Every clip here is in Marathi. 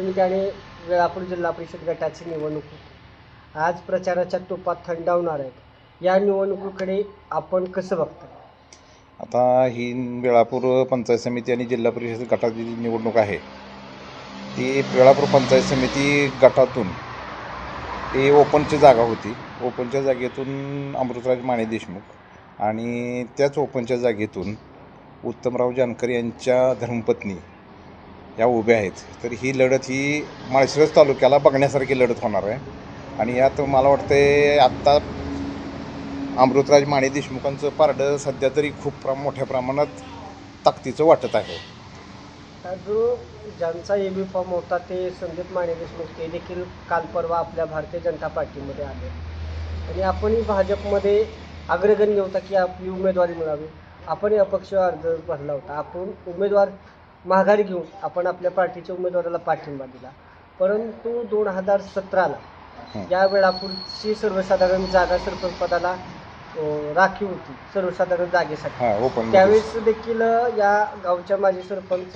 समिती आणि वेळापूर जिल्हा परिषद गटाची निवडणूक आज प्रचाराच्या टोपात थंडावणार आहेत. या निवडणुकीकडे आपण कसं बघता? आता ही वेळापूर पंचायत समिती आणि जिल्हा परिषद गटाची जी निवडणूक आहे ती वेळापूर पंचायत समिती गटातून ती ओपनची जागा होती. ओपनच्या जागेतून अमृतराज माने देशमुख आणि त्याच ओपनच्या जागेतून उत्तमराव जानकर यांच्या धर्मपत्नी या उभ्या आहेत. तर ही लढत ही माळशिरस तालुक्याला बघण्यासारखी लढत होणार आहे. आणि यात मला वाटतं आत्ता अमृतराज माने देशमुखांचं पारडं सध्या तरी खूप मोठ्या प्रमाणात ताकदीचं वाटत आहे. तर जो ज्यांचा एबी फॉर्म होता ते संदीप माने देशमुख ते देखील काल परवा आपल्या भारतीय जनता पार्टीमध्ये आले आणि आपणही भाजपमध्ये अग्रगण्य होता की आपली उमेदवारी मिळावी. आपणही अपक्ष अर्ज भरला होता. आपण उमेदवार माघारी घेऊन आपण आपल्या पार्टीच्या उमेदवाराला पाठिंबा दिला. परंतु 2017ला या वेळापूरची सर्वसाधारण जागा सरपंच पदाला राखीव होती सर्वसाधारण जागेसाठी. त्यावेळेस देखील या गावच्या माजी सरपंच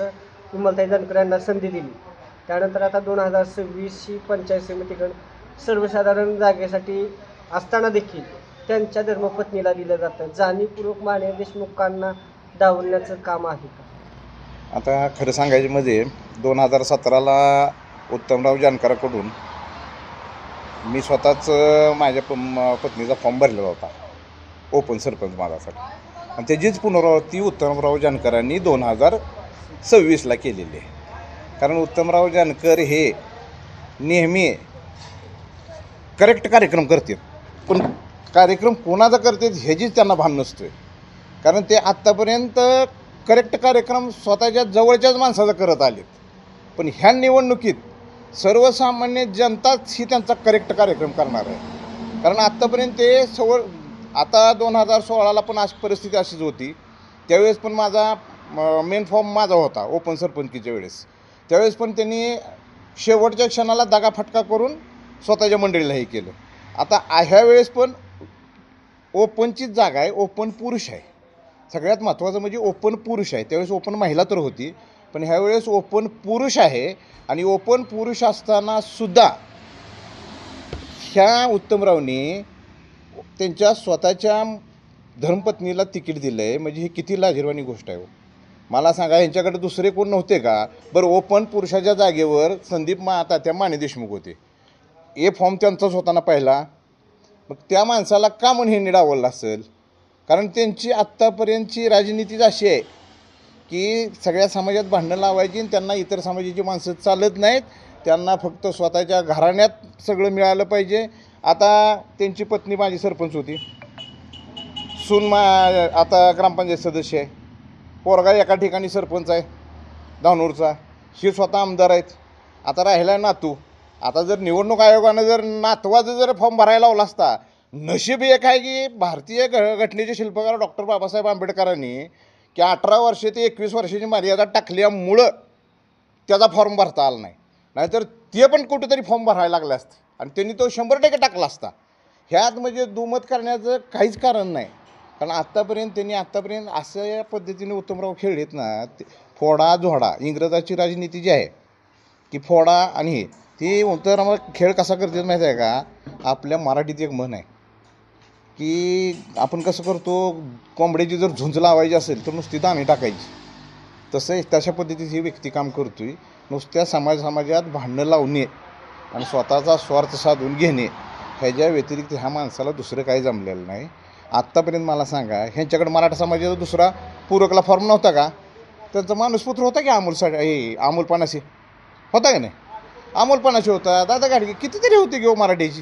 विमलताई जानकर यांना संधी दिली. त्यानंतर आता 2026 पंचायत समितीकडे सर्वसाधारण जागेसाठी असताना देखील त्यांच्या धर्मपत्नीला दिलं जातं. जाणीवपूर्वक माने देशमुखांना डावलण्याचं काम आहे का? आता खरं सांगायचं म्हणजे 2017ला उत्तमराव जानकरांकडून मी स्वतःच माझ्या पत्नीचा फॉर्म भरलेला होता ओपन सरपंच पदासाठी आणि त्याचीच पुनरावृत्ती उत्तमराव जानकरांनी 2026ला केलेली आहे. कारण उत्तमराव जानकर हे नेहमी करेक्ट कार्यक्रम करतात, पण कार्यक्रम कोणाचा करतात ह्याचीच त्यांना भान नसतोय. कारण ते आत्तापर्यंत करेक्ट कार्यक्रम स्वतःच्या जवळच्याच माणसाचा करत आलेत, पण ह्या निवडणुकीत सर्वसामान्य जनताच ही त्यांचा करेक्ट कार्यक्रम करणार आहे. कारण आत्तापर्यंत ते आता 2016ला पण अशी परिस्थिती अशीच होती. त्यावेळेस पण माझा मेन फॉर्म माझा होता ओपन सरपंचकीच्या वेळेस. त्यावेळेस पण त्यांनी शेवटच्या क्षणाला दगाफटका करून स्वतःच्या मंडळीला हे केलं. आता ह्या वेळेस पण ओपनचीच जागा आहे, ओपन पुरुष आहे. सगळ्यात महत्त्वाचं म्हणजे ओपन पुरुष आहे. त्यावेळेस ओपन महिला तर होती, पण ह्यावेळेस ओपन पुरुष आहे. आणि ओपन पुरुष असताना सुद्धा ह्या उत्तमरावनी त्यांच्या स्वतःच्या धर्मपत्नीला तिकीट दिलं आहे. म्हणजे ही किती लाजिरवाणी गोष्ट आहे. मला सांगा, यांच्याकडे दुसरे कोण नव्हते का? बरं, ओपन पुरुषाच्या जागेवर संदीप तात्या माने देशमुख होते. ए फॉर्म त्यांचाच होता ना पहिला. मग त्या माणसाला का म्हणून हे डावललं असेल? कारण त्यांची आत्तापर्यंतची राजनीतीच अशी आहे की सगळ्या समाजात भांडणं लावायची आणि त्यांना इतर समाजाची माणसं चालत नाहीत. त्यांना फक्त स्वतःच्या घराण्यात सगळं मिळालं पाहिजे. आता त्यांची पत्नी माझी सरपंच होती, सून आता ग्रामपंचायत सदस्य आहे, पोरगा एका ठिकाणी सरपंच आहे धानूरचा, ही स्वतः आमदार आहेत. आता राहिला नातू. आता जर निवडणूक आयोगानं जर नातवाचं जर फॉर्म भरायला लावला असता, नशीब एक आहे की भारतीय घटनेचे शिल्पकार डॉक्टर बाबासाहेब आंबेडकरांनी की 18 वर्षे ते 21 वर्षाची मर्यादा टाकल्यामुळं त्याचा फॉर्म भरता आला नाही. नाहीतर ते पण कुठेतरी फॉर्म भरायला लागले असते आणि त्यांनी तो 100% टाकला असता. ह्यात म्हणजे दुमत करण्याचं काहीच कारण नाही. कारण आत्तापर्यंत असं या पद्धतीने उत्तमराव खेळलेत ना, फोडा झोडा इंग्रजाची राजनीती जी आहे की फोडा आणि हे ती उत्तमराव खेळ कसा करतात माहिती आहे का? आपल्या मराठीत एक म्हण आहे की आपण कसं करतो, कोंबड्याची जर झुंज लावायची असेल तर नुसती दाणे टाकायची. तशा पद्धतीत ही व्यक्ती काम करतोय. नुसत्या समाजात भांडणं लावणे आणि स्वतःचा स्वार्थ साधून घेणे ह्याच्या व्यतिरिक्त ह्या माणसाला दुसरं काही जमलेलं नाही. आत्तापर्यंत मला सांगा, ह्यांच्याकडे मराठा समाजाचा दुसरा पूरकला फॉर्म नव्हता का? त्यांचा माणूसपुत्र होता की अमोल पानाशी होता का नाही? अमोल पानाशी होता, दादा गाडगे कितीतरी होते घेऊ मराठीची.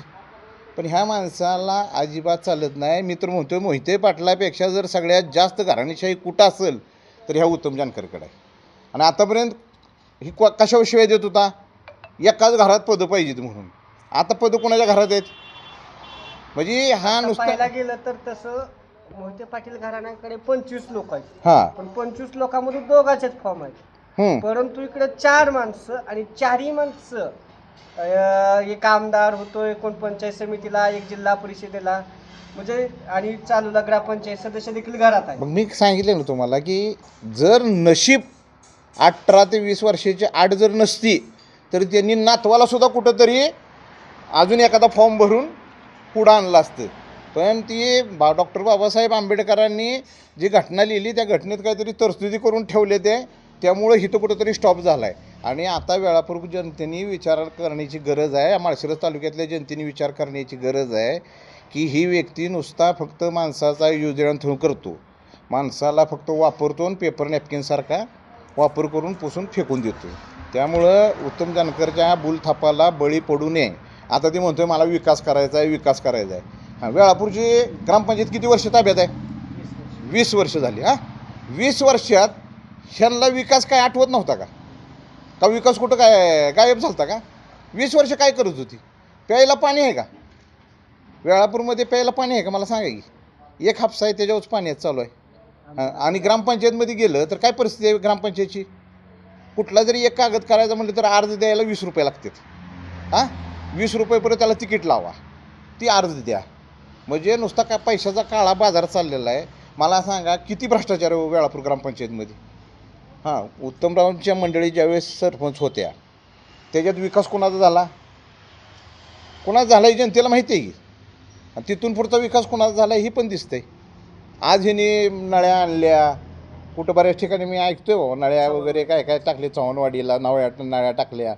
पण ह्या माणसाला अजिबात चालत नाही. मी तर म्हणतोय मोहिते पाटलापेक्षा जर सगळ्यात जास्त घराणेशाही कुठं असेल तर ह्या उत्तम जानकरकडे आहे. आणि आतापर्यंत ही कशावर शिवाय देत होता? एकाच घरात पदं पाहिजेत म्हणून. आता पदं कोणाच्या घरात आहेत? म्हणजे हा नुसता पाहायला गेलं तर तसं मोहिते पाटील घराण्याकडे 25 लोक आहेत. हां, पण 25 लोकांमधून दोघांचेच फॉर्म आहेत. परंतु इकडे 4 माणसं आणि 4ही माणसं एक आमदार होतोय, कोण पंचायत समितीला, एक जिल्हा परिषदेला, म्हणजे आणि चालूला ग्रामपंचायत सदस्य देखील घरात आहे. मग मी सांगितलं ना तुम्हाला की जर नशीब 18 ते 20 वर्षाची आड जर नसती तर त्यांनी नातवाला सुद्धा कुठंतरी अजून एखादा फॉर्म भरून पुढं आणलं असतं. पण ती डॉक्टर बाबासाहेब आंबेडकरांनी जी घटना लिहिली त्या घटनेत काहीतरी तरतुदी करून ठेवले त्यामुळं इथं कुठंतरी स्टॉप झाला आहे. आणि आता वेळापूर्वी जनतेने विचार करण्याची गरज आहे, माळशिरस तालुक्यातल्या जनतेने विचार करण्याची गरज आहे की ही व्यक्ती नुसता फक्त माणसाचा युजळण थ्रू करतो, माणसाला फक्त वापरतो आणि पेपर नॅपकिनसारखा वापर करून पुसून फेकून देतो. त्यामुळं उत्तम जानकरच्या बुलथापाला बळी पडू नये. आता ते म्हणतोय मला विकास करायचा आहे, विकास करायचा आहे. हां, वेळापूरची ग्रामपंचायत किती वर्ष ताब्यात आहे? 20 वर्ष झाली. 20 वर्षात ह्यांना विकास काय आठवत नव्हता का? का विकास कुठं काय गायब झालता का? 20 वर्ष काय करत होती? प्यायला पाणी आहे का वेळापूरमध्ये? प्यायला पाणी आहे का मला सांगा की? एक हापसा आहे त्याच्यावरच पाण्यात चालू आहे. आणि ग्रामपंचायतमध्ये गेलं तर काय परिस्थिती आहे ग्रामपंचायतची? कुठला जरी एक कागद करायचा म्हटलं तर अर्ज द्यायला 20 रुपये लागतात. 20 रुपयेपर्यंत त्याला तिकीट लावा, ती अर्ज द्या. म्हणजे नुसता काय पैशाचा काळा बाजार चाललेला आहे. मला सांगा किती भ्रष्टाचार आहे वेळापूर ग्रामपंचायतमध्ये. उत्तमरावांच्या मंडळी ज्यावेळेस सरपंच होत्या त्याच्यात विकास कोणाचा झाला? कोणाचा झाला ही जनतेला माहिती आहे की. आणि तिथून पुढचा विकास कोणाचा झाला ही पण दिसतंय. आज ह्याने नळ्या आणल्या, कुठं बऱ्याच ठिकाणी मी ऐकतोय नळ्या वगैरे काय काय टाकले, चव्हाणवाडीला नळ्या टाकल्या.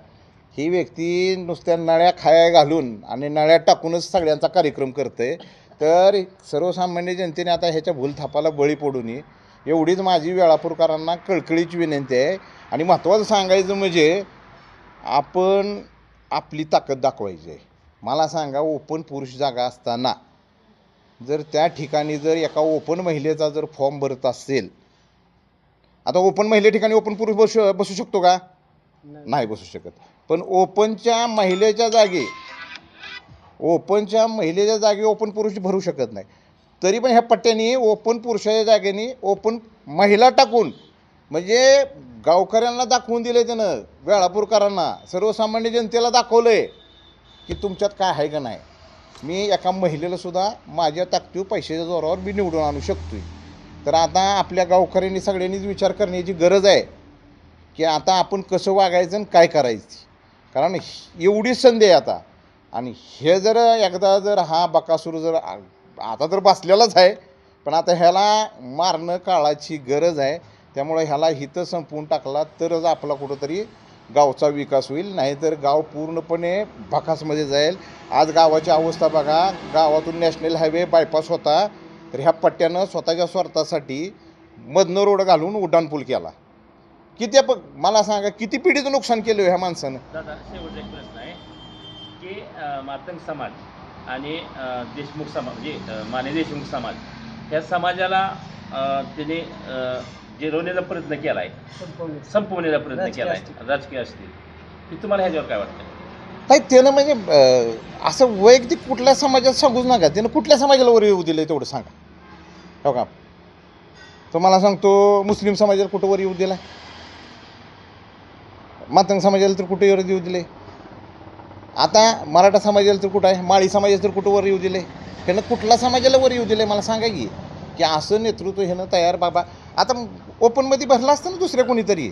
ही व्यक्ती नुसत्या नळ्या खाया घालून आणि नळ्या टाकूनच सगळ्यांचा कार्यक्रम करते. तर सर्वसामान्य जनतेने आता ह्याच्या भूलथापाला बळी पडू नये एवढीच माझी वेळापूरकरांना कळकळीची विनंती आहे. आणि महत्त्वाचं सांगायचं म्हणजे आपण आपली ताकद दाखवायची आहे. मला सांगा, ओपन पुरुष जागा असताना जर त्या ठिकाणी जर एका ओपन महिलेचा जर फॉर्म भरत असेल, आता ओपन महिले ठिकाणी ओपन पुरुष बसू शकतो का? नाही बसू शकत. पण ओपनच्या महिलेच्या जागी ओपन पुरुष भरू शकत नाही. तरी पण ह्या पट्ट्याने ओपन पुरुषाच्या जागेने ओपन महिला टाकून म्हणजे गावकऱ्यांना दाखवून दिले त्यानं, वेळापूरकरांना सर्वसामान्य जनतेला दाखवलं आहे की तुमच्यात काय आहे का नाही. मी एका महिलेला सुद्धा माझ्या ताकदीवर पैशाच्या जोरावर मी निवडून आणू शकतो. तर आता आपल्या गावकऱ्यांनी सगळ्यांनीच विचार करण्याची गरज आहे की आता आपण कसं वागायचं आणि काय करायचं. कारण एवढीच संधी आहे आता. आणि हे जर एकदा जर हा बकासूर जर आता तर बसलेलाच आहे, पण आता ह्याला मारणं काळाची गरज आहे. त्यामुळे ह्याला हितं संपवून टाकला तरच आपला कुठंतरी गावचा विकास होईल, नाहीतर गाव पूर्णपणे भकासमध्ये जाईल. आज गावाची अवस्था बघा, गावातून नॅशनल हायवे बायपास होता तर ह्या पट्ट्यानं स्वतःच्या स्वार्थासाठी मधनं रोड घालून उड्डाणपूल केला. किती मला सांगा किती पिढीचं नुकसान केलं ह्या माणसानं. दादा, शेवटचा एक प्रश्न आहे की मातंग समाज आणि देशमुख समाज म्हणजे माने देशमुख समाज ह्या समाजाला त्याने जिरवण्याचा प्रयत्न केला आहे, संपवण्याचा प्रयत्न केला आहे, राजकीय असतील, की तुम्हाला ह्याच्यावर काय वाटतं? नाही, त्यानं म्हणजे असं वैयक्तिक कुठल्या समाजात सांगूच नका. त्यानं कुठल्या समाजाला वर येऊ दिलं तेवढं सांगा. हो का? तुम्हाला सांगतो, मुस्लिम समाजाला कुठं वर येऊ दिला? मातंग समाजाला तर कुठे वर येऊ दिले? आता मराठा समाजाला तर कुठं आहे? माळी समाजाला तर कुठं वर येऊ दिले? ह्यानं कुठल्या समाजाला वर येऊ दिले मला सांगा की असं नेतृत्व ह्यानं तयार. बाबा आता ओपनमध्ये भरला असतं ना दुसऱ्या कोणीतरी,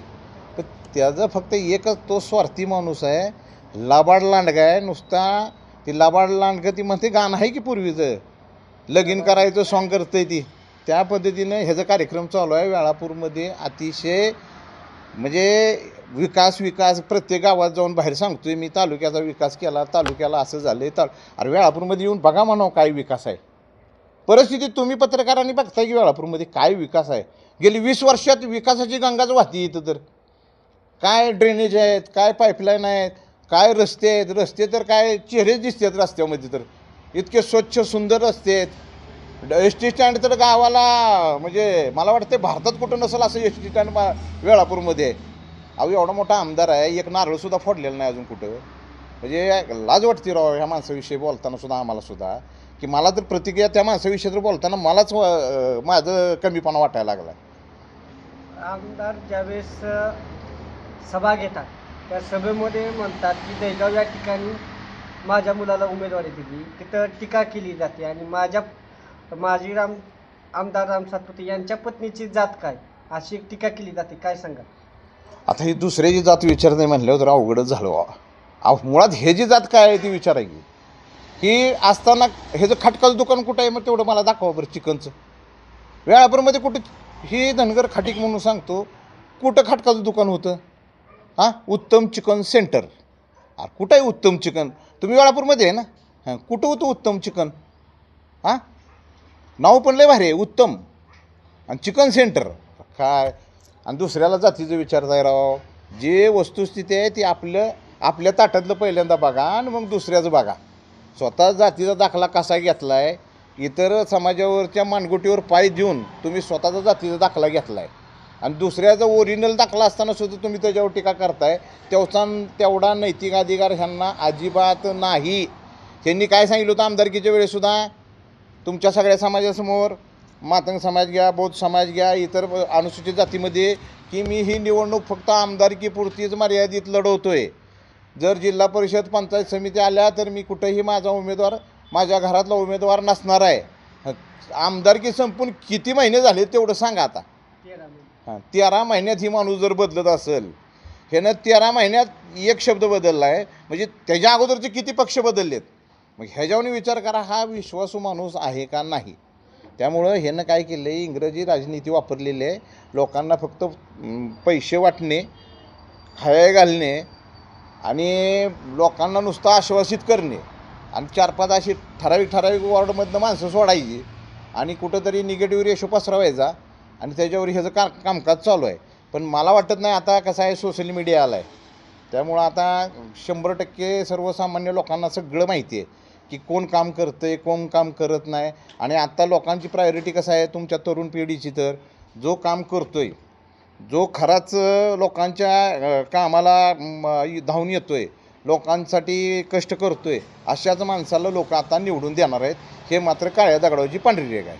तर त्याचं फक्त एकच तो स्वार्थी माणूस आहे, लाबाड लांडगा आहे नुसता. ती लाबाड लांडगं ती म्हणते गाणं आहे की पूर्वीचं, लगीन करायचं सॉंग करतंय ती, त्या पद्धतीनं ह्याचा कार्यक्रम चालू आहे वेळापूरमध्ये. अतिशय म्हणजे विकास प्रत्येक गावात जाऊन बाहेर सांगतोय मी, तालुक्याचा विकास केला, तालुक्याला असं झालं. अरे वेळापूरमध्ये येऊन बघा म्हणावं काय विकास आहे. परिस्थिती तुम्ही पत्रकारांनी बघताय की वेळापूरमध्ये काय विकास आहे. गेली 20 वर्षात विकासाची गंगाच वाहती. इथं तर काय ड्रेनेज आहेत, काय पाईपलाईन आहेत, काय रस्ते आहेत. रस्ते तर काय चेहरेच दिसतात रस्त्यामध्ये, तर इतके स्वच्छ सुंदर रस्ते आहेत. एस टी स्टँड तर गावाला म्हणजे मला वाटतं भारतात कुठं नसेल असं एस टी स्टँड वेळापूरमध्ये आहे. अहो एवढा मोठा आमदार आहे, एक नारळसुद्धा फोडलेलं नाही अजून कुठं. म्हणजे लाज वाटते राव ह्या माणसाविषयी बोलताना सुद्धा आम्हाला सुद्धा, की मला तर प्रतिक्रिया त्या माणसाविषयी तर बोलताना मलाच माझं कमीपणा वाटायला लागला. आमदार ज्यावेळेस सभा घेतात त्या सभेमध्ये म्हणतात की दहेगाव या ठिकाणी माझ्या मुलाला उमेदवारी दिली, तिथं टीका केली जाते आणि माजी आमदार राम सातपुते यांच्या पत्नीची जात काय अशी एक टीका केली जाते. काय सांगा? आता ही दुसऱ्याची जात विचारते म्हणल्यावर तर अवघडच झालं. मुळात हे जी जात काय आहे ती विचारायची की असताना ह्याचं खटकाचं दुकान कुठं आहे मग तेवढं मला दाखवा बरं चिकनचं. वेळापूरमध्ये कुठं ही धनगर खाटीक म्हणून सांगतो कुठं खटकाचं दुकान होतं? हां, उत्तम चिकन सेंटर. कुठं आहे उत्तम चिकन? तुम्ही वेळापूरमध्ये आहे ना? हां, कुठं होतं उत्तम चिकन? हां, नाव पण लय भारी आहे उत्तम आणि चिकन सेंटर काय. आणि दुसऱ्याला जातीचं विचारताय राव. जे वस्तुस्थिती आहे ती आपल्या ताटातलं पहिल्यांदा बघा आणि मग दुसऱ्याचं बघा. स्वतः जातीचा दाखला कसा घेतला आहे, इतर समाजावरच्या मानगुटीवर पाय देऊन तुम्ही स्वतःचा जातीचा दाखला घेतला आहे आणि दुसऱ्याचा ओरिजिनल दाखला असताना सुद्धा तुम्ही त्याच्यावर टीका करताय. तेवढा नैतिक अधिकार ह्यांना अजिबात नाही. ह्यांनी काय सांगितलं होतं आमदारकीच्या वेळेसुद्धा तुमच्या सगळ्या समाजासमोर, मातंग समाज घ्या, बौद्ध समाज घ्या, इतर अनुसूचित जातीमध्ये, की मी ही निवडणूक फक्त आमदारकीपुरतीच मर्यादित लढवतोय. जर जिल्हा परिषद पंचायत समिती आल्या तर मी कुठेही माझ्या घरातला उमेदवार नसणार आहे. आमदारकी संपून किती महिने झाले तेवढं सांगा आता. 13 महिन्यात ही माणूस जर बदलत असेल, ह्यानं 13 महिन्यात एक शब्द बदलला आहे म्हणजे त्याच्या अगोदरचे किती पक्ष बदललेत. मग ह्याच्यावर विचार करा हा विश्वासू माणूस आहे का नाही. त्यामुळं ह्यानं काय केलं आहे, इंग्रजी राजनीती वापरलेली आहे. लोकांना फक्त पैसे वाटणे, खाया घालणे आणि लोकांना नुसतं आश्वासित करणे आणि 4-5 अशी ठराविक वॉर्डमधनं माणसं सोडायची आणि कुठंतरी निगेटिव्ह रेशो पसरवायचा आणि त्याच्यावर ह्याचं कामकाज चालू आहे. पण मला वाटत नाही आता कसं आहे, सोशल मीडिया आला आहे त्यामुळं आता 100% सर्वसामान्य लोकांना सगळं माहिती आहे की कोण काम करतं आहे, कोण काम करत नाही. आणि आत्ता लोकांची प्रायोरिटी कसं आहे तुमच्या तरुण पिढीची, तर जो काम करतो आहे, जो खराच लोकांच्या कामाला धावून येतो आहे, लोकांसाठी कष्ट करतो आहे, अशाच माणसाला लोक आता निवडून देणार आहेत. हे मात्र काळ्या दगडाची पांढरी रेघ आहे.